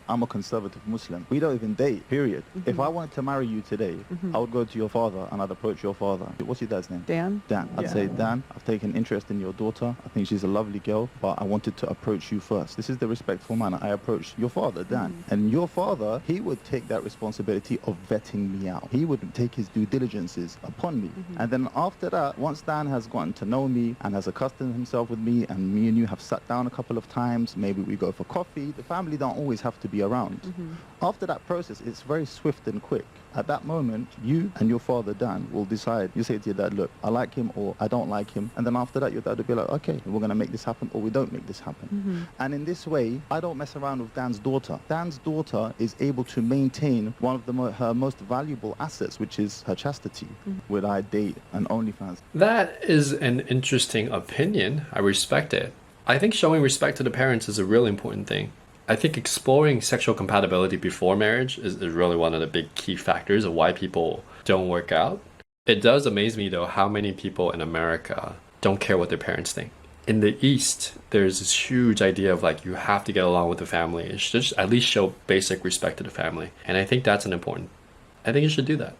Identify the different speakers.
Speaker 1: I'm a conservative Muslim. We don't even date, period. If I wanted to marry you today, I would go to your father and I'd approach your father. What's your dad's name?
Speaker 2: Dan?
Speaker 1: Dan. I'd say, Dan, I've taken interest in your daughter. I think she's a lovely girl, but I wanted to approach you first. This is the respectful manner I approach your father, Dan. And your father, he would take that responsibility of vetting me out. He would take his due diligences upon me. And then after that, once Dan has gotten to know me and has accustomed himself with me, and me and you have sat down a couple of times, maybe we go for coffee, the family don't always have to be around. After that process, it's very swift and quick. At that moment, you and your father, Dan, will decide. You say to your dad, look, I like him or I don't like him. And then after that, your dad will be like, okay, we're going to make this happen or we don't make this happen. And in this way, I don't mess around with Dan's daughter. Dan's daughter is able to maintain one of her most valuable assets, which is her chastity. Would I date an OnlyFans?
Speaker 3: That is an interesting opinion. I respect it. I think showing respect to the parents is a really important thing. I think exploring sexual compatibility before marriage is really one of the big key factors of why people don't work out. It does amaze me, though, how many people in America don't care what their parents think. In the East, there's this huge idea of like, you have to get along with the family. It should just at least show basic respect to the family. And I think that's I think you should do that.